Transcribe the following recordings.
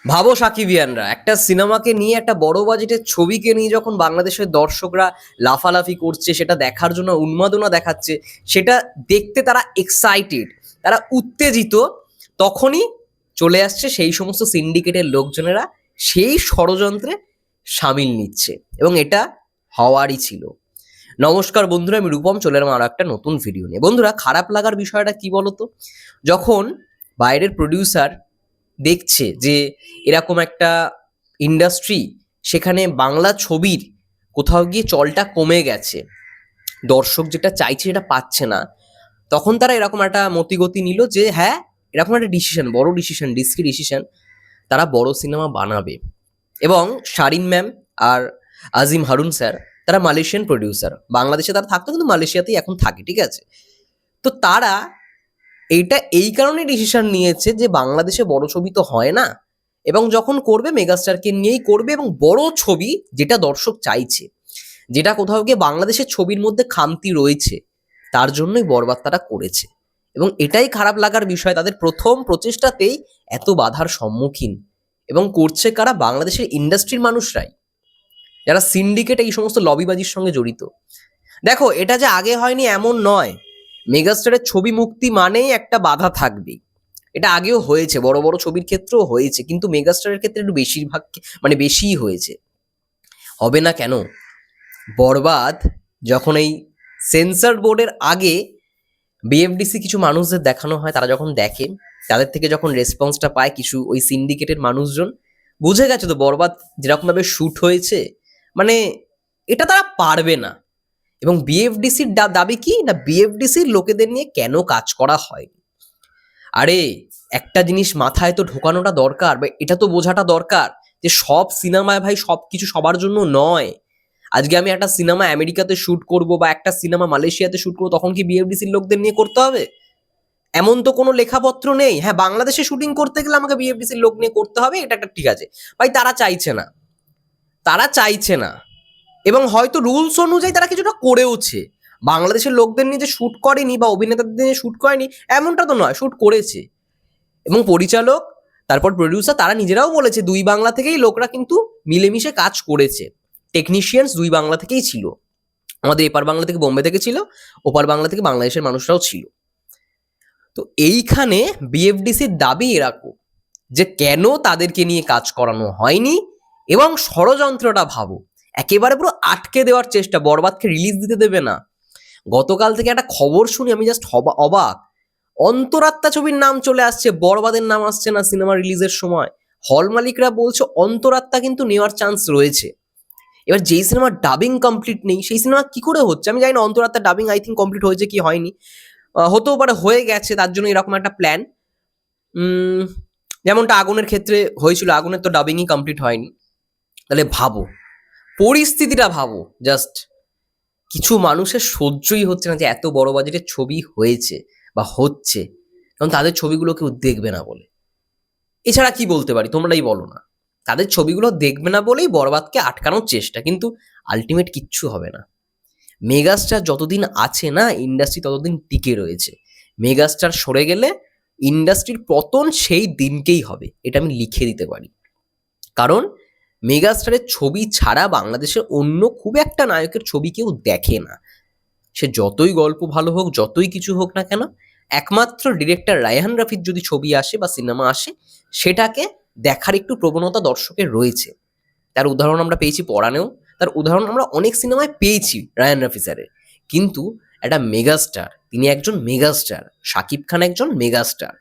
ভাবো সাকিবিয়ানরা একটা সিনেমাকে নিয়ে, একটা বড় বাজেটের ছবিকে নিয়ে যখন বাংলাদেশের দর্শকরা লাফালাফি করছে, সেটা দেখার জন্য উন্মাদনা দেখাচ্ছে, সেটা দেখতে তারা এক্সাইটেড, তারা উত্তেজিত, তখনই চলে আসছে সেই সমস্ত সিন্ডিকেটের লোকজনেরা, সেই ষড়যন্ত্রে সামিল নিচ্ছে। এবং এটা হওয়ারই ছিল। নমস্কার বন্ধুরা, আমি রূপম, চলে এলাম আরো একটা নতুন ভিডিও নিয়ে। বন্ধুরা, খারাপ লাগার বিষয়টা কি বলতো? যখন বাইরের প্রডিউসার দেখছে যে এরকম একটা ইন্ডাস্ট্রি, সেখানে বাংলা ছবির কোথাও গিয়ে চলটা কমে গেছে, দর্শক যেটা চাইছে সেটা পাচ্ছে না, তখন তারা এরকম একটা মতিগতি নিল যে হ্যাঁ, এরকম একটা ডিসিশন, বড় ডিসিশন, রিস্কি ডিসিশন, তারা বড় সিনেমা বানাবে। এবং শারিন ম্যাম আর আজিম হারুন স্যার, তারা মালয়েশিয়ান প্রডিউসার, বাংলাদেশে তারা থাকতো কিন্তু মালয়েশিয়াতেই এখন থাকে, ঠিক আছে? তো তারা এইটা এই কারণে ডিসিশন নিয়েছে যে বাংলাদেশে বড় ছবি তো হয় না, এবং যখন করবে মেগাস্টারকে নিয়েই করবে, এবং বড় ছবি যেটা দর্শক চাইছে, যেটা কোথাও গিয়ে বাংলাদেশের ছবির মধ্যে খামতি রয়েছে, তার জন্যই বরবাদ তারা করেছে। এবং এটাই খারাপ লাগার বিষয়, তাদের প্রথম প্রচেষ্টাতেই এত বাধার সম্মুখীন। এবং করছে কারা? বাংলাদেশের ইন্ডাস্ট্রির মানুষরাই, যারা সিন্ডিকেট এই সমস্ত লবিবাজির সঙ্গে জড়িত। দেখো, এটা যে আগে হয়নি এমন নয়, মেগাস্টারের ছবি মুক্তি মানেই একটা বাধা থাকবেই। এটা আগেও হয়েছে, বড় বড় ছবির ক্ষেত্রেও হয়েছে, কিন্তু মেগাস্টারের ক্ষেত্রে একটু বেশিরভাগ, মানে বেশিই হয়েছে। হবে না কেন? বরবাদ যখন এই সেন্সর বোর্ডের আগে বিএফডিসি কিছু মানুষদের দেখানো হয়, তারা যখন দেখে, তাদের থেকে যখন রেসপন্সটা পায় কিছু ওই সিন্ডিকেটের মানুষজন, বুঝে গেছে তো বরবাদ যেরকমভাবে শ্যুট হয়েছে, মানে এটা তারা পারবে না। এবং বিএফডিসির দাবি কি না, বিএফডিসির লোকেদের নিয়ে কেন কাজ করা হয়। আরে, একটা জিনিস মাথায় তো ঢোকানোটা দরকার, বা এটা তো বোঝাটা দরকার যে সব সিনেমায় ভাই সব কিছু সবার জন্য নয়। আজকে আমি একটা সিনেমা আমেরিকাতে শুট করব বা একটা সিনেমা মালয়েশিয়াতে শুট করবো, তখন কি বিএফডিসির লোকদের নিয়ে করতে হবে? এমন তো কোনো লেখাপত্র নেই। হ্যাঁ, বাংলাদেশে শুটিং করতে গেলে আমাকে বিএফডিসির লোক নিয়ে করতে হবে, এটা একটা ঠিক আছে। ভাই, তারা চাইছে না, তারা চাইছে না। এবং হয়তো রুলস অনুযায়ী তারা কিছুটা করেওছে। বাংলাদেশের লোকদের নিয়ে যে শুট করেনি বা অভিনেতাদের নিয়ে শুট করেনি এমনটা তো নয়, শুট করেছে। এবং পরিচালক, তারপর প্রডিউসার, তারা নিজেরাও বলেছে দুই বাংলা থেকেই লোকরা কিন্তু মিলেমিশে কাজ করেছে। টেকনিশিয়ানস দুই বাংলা থেকেই ছিল, আমাদের এপার বাংলা থেকে বোম্বে থেকে ছিল, ওপার বাংলা থেকে বাংলাদেশের মানুষরাও ছিল। তো এইখানে বিএফডিসির দাবি এরকম যে কেন তাদেরকে নিয়ে কাজ করানো হয়নি, এবং ষড়যন্ত্রটা ভাবো, একেবারে পুরো আটকে দেওয়ার চেষ্টা, বরবাদকে রিলিজ দিতে দেবে না। গতকাল থেকে একটা খবর শুনি আমি জাস্ট অবাক। অন্তরাত্মা ছবির নাম চলে আসছে, বরবাদের নাম আসছে না সিনেমা রিলিজের সময়। হল মালিকরা বলছে অন্তরাত্মা কিন্তু নেওয়ার চান্স রয়েছে। এবার যেই সিনেমার ডাবিং কমপ্লিট নেই, সেই সিনেমা কি করে হচ্ছে আমি জানি না। অন্তরাত্মা ডাবিং আই থিঙ্ক কমপ্লিট হয়েছে কি হয়নি, হতেও পারে হয়ে গেছে, তার জন্য এরকম একটা প্ল্যান। যেমনটা আগুনের ক্ষেত্রে হয়েছিল, আগুনের তো ডাবিংই কমপ্লিট হয়নি। তাহলে ভাবো, পরিস্থিতিটা ভাবো জাস্ট। কিছু মানুষের সহ্যই হচ্ছে না যে এত বড় বাজেটের ছবি হয়েছে বা হচ্ছে, কারণ তাদের ছবিগুলো কেউ দেখবে না বলে। এছাড়া কি বলতে পারি, তোমরাই বলো না। তাদের ছবিগুলো দেখবে না বলেই বরবাদকে আটকানোর চেষ্টা, কিন্তু আলটিমেট কিচ্ছু হবে না। মেগাস্টার যতদিন আছে না, ইন্ডাস্ট্রি ততদিন টিকে রয়েছে। মেগাস্টার সরে গেলে ইন্ডাস্ট্রির পতন সেই দিনকেই হবে, এটা আমি লিখে দিতে পারি। কারণ মেগাস্টারের ছবি ছাড়া বাংলাদেশের অন্য খুব একটা নায়কের ছবি কেউ দেখে না। সে যতই গল্প ভালো হোক, যতই কিছু হোক না কেন, একমাত্র ডিরেক্টর রায়হান রাফির যদি ছবি আসে বা সিনেমা আসে, সেটাকে দেখার একটু প্রবণতা দর্শকের রয়েছে। তার উদাহরণ আমরা পেয়েছি পরাণেও, তার উদাহরণ আমরা অনেক সিনেমায় পেয়েছি রায়হান রাফি স্যারের। কিন্তু একটা মেগাস্টার, তিনি একজন মেগাস্টার, শাকিব খান একজন মেগাস্টার।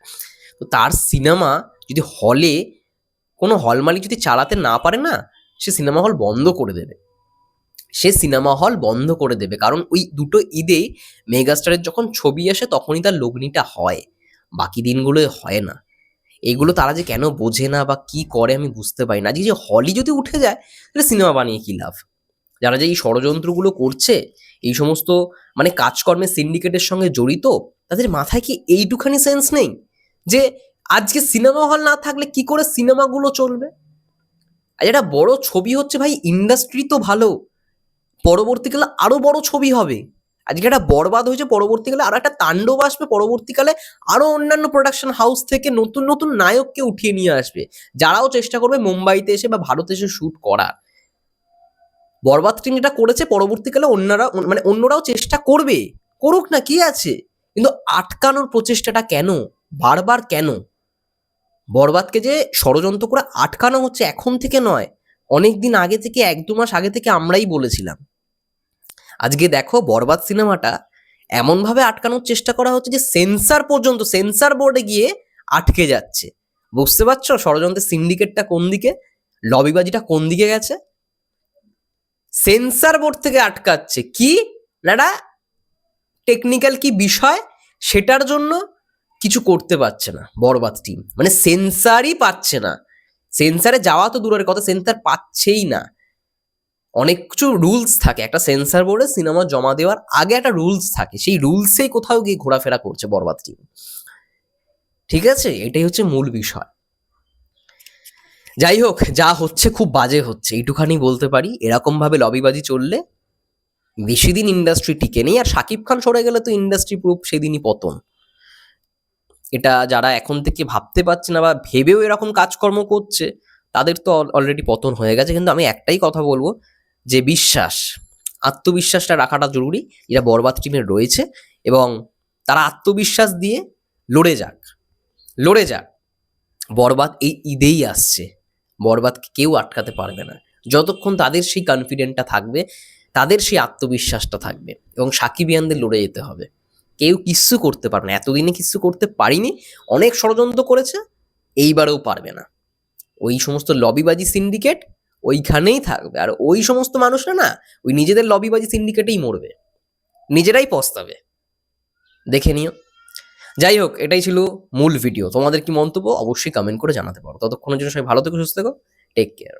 তো তার সিনেমা যদি হলে কোনো হল মালিক যদি চালাতে না পারে না, সে সিনেমা হল বন্ধ করে দেবে। সে সিনেমা হল বন্ধ করে দেবে, কারণ ওই দুটো ঈদেই মেগাস্টারের যখন ছবি আসে তখনই তার লগ্নিটা হয়, বাকি দিনগুলোয় হয় না। এগুলো তারা যে কেন বোঝে না বা কি করে আমি বুঝতে পারি না। আজকে যে হলই যদি উঠে যায়, তাহলে সিনেমা বানিয়ে কি লাভ? যারা যে এই ষড়যন্ত্রগুলো করছে, এই সমস্ত মানে কাজকর্মের সিন্ডিকেটের সঙ্গে জড়িত, তাদের মাথায় কি এইটুখানি সেন্স নেই যে আজকে সিনেমা হল না থাকলে কি করে সিনেমাগুলো চলবে? আর এটা বড় ছবি হচ্ছে ভাই, ইন্ডাস্ট্রি তো ভালো, পরবর্তীকালে আরো বড় ছবি হবে। আজকে একটা বরবাদ হয়েছে, পরবর্তীকালে আরো একটা তাণ্ডব আসবে, পরবর্তীকালে আরো অন্যান্য প্রোডাকশন হাউস থেকে নতুন নতুন নায়ককে উঠিয়ে নিয়ে আসবে, যারাও চেষ্টা করবে মুম্বাইতে এসে বা ভারতে এসে শুট করার। বরবাদ টিম যেটা করেছে, পরবর্তীকালে অন্যরাও চেষ্টা করবে, করুক না, কি আছে, কিন্তু আটকানোর প্রচেষ্টাটা কেন, বারবার কেন? বরবাদকে যে ষড়যন্ত্র করে আটকানো হচ্ছে এখন থেকে নয়, অনেক দিন আগে থেকে, 1-2 মাস আগে থেকে আমরাই বলেছিলাম। আজকে দেখো বরবাদ সিনেমাটা এমনভাবে আটকানোর চেষ্টা করা হচ্ছে যে সেন্সার পর্যন্ত, সেন্সার বোর্ডে গিয়ে আটকে যাচ্ছে। বুঝতে পারছো ষড়যন্ত্রের সিন্ডিকেটটা কোন দিকে, লবিবাজিটা কোন দিকে গেছে? সেন্সার বোর্ড থেকে আটকাচ্ছে কি না, টেকনিক্যাল কি বিষয়, সেটার জন্য কিছু করতে পারছে না বরবাদ টিম, মানে সেন্সারই পাচ্ছে না। সেন্সারে যাওয়া তো দূরের কথা, সেন্সার পাচ্ছেই না। অনেক কিছু রুলস থাকে একটা সেন্সার বোর্ডে সিনেমা জমা দেওয়ার আগে, একটা রুলস থাকে, সেই রুলসেই কোথাও গিয়ে ঘোরাফেরা করছে বরবাদ টিম। ঠিক আছে, এটাই হচ্ছে মূল বিষয়। যাই হোক, যা হচ্ছে খুব বাজে হচ্ছে, এইটুখানি বলতে পারি। এরকম ভাবে লবিবাজি চললে বেশি দিন ইন্ডাস্ট্রি টিকে নেই, আর শাকিব খান সরে গেলে তো ইন্ডাস্ট্রি পুরো সেদিনই পতন। এটা যারা এখন থেকে ভাবতে পারছে না বা ভেবেও এরকম কাজকর্ম করছে, তাদের তো অলরেডি পতন হয়ে গেছে। কিন্তু আমি একটাই কথা বলবো, যে বিশ্বাস, আত্মবিশ্বাসটা রাখাটা জরুরি, যেটা বরবাদ টিমের রয়েছে, এবং তারা আত্মবিশ্বাস দিয়ে লড়ে যাক, লড়ে যাক। বরবাদ এই ঈদেই আসছে, বরবাদকে কেউ আটকাতে পারবে না যতক্ষণ তাদের সেই কনফিডেন্টটা থাকবে, তাদের সেই আত্মবিশ্বাসটা থাকবে, এবং সাকিবিয়ানদের লড়ে যেতে হবে। কেউ কিচ্ছু করতে পারবে না, এতদিনে কিচ্ছু করতে পারিনি, অনেক ষড়যন্ত্র করেছে, এইবারেও পারবে না। ওই সমস্ত লবিবাজি সিন্ডিকেট ওইখানেই থাকবে, আর ওই সমস্ত মানুষরা না ওই নিজেদের লবিবাজি সিন্ডিকেটেই মরবে, নিজেরাই পস্তাবে, দেখে নিও। যাই হোক, এটাই ছিল মূল ভিডিও। তোমাদের কি মন্তব্য অবশ্যই কমেন্ট করে জানাতে পারো। ততক্ষণের জন্য সবাই ভালো থেকো, সুস্থ থেকো, টেক কেয়ার।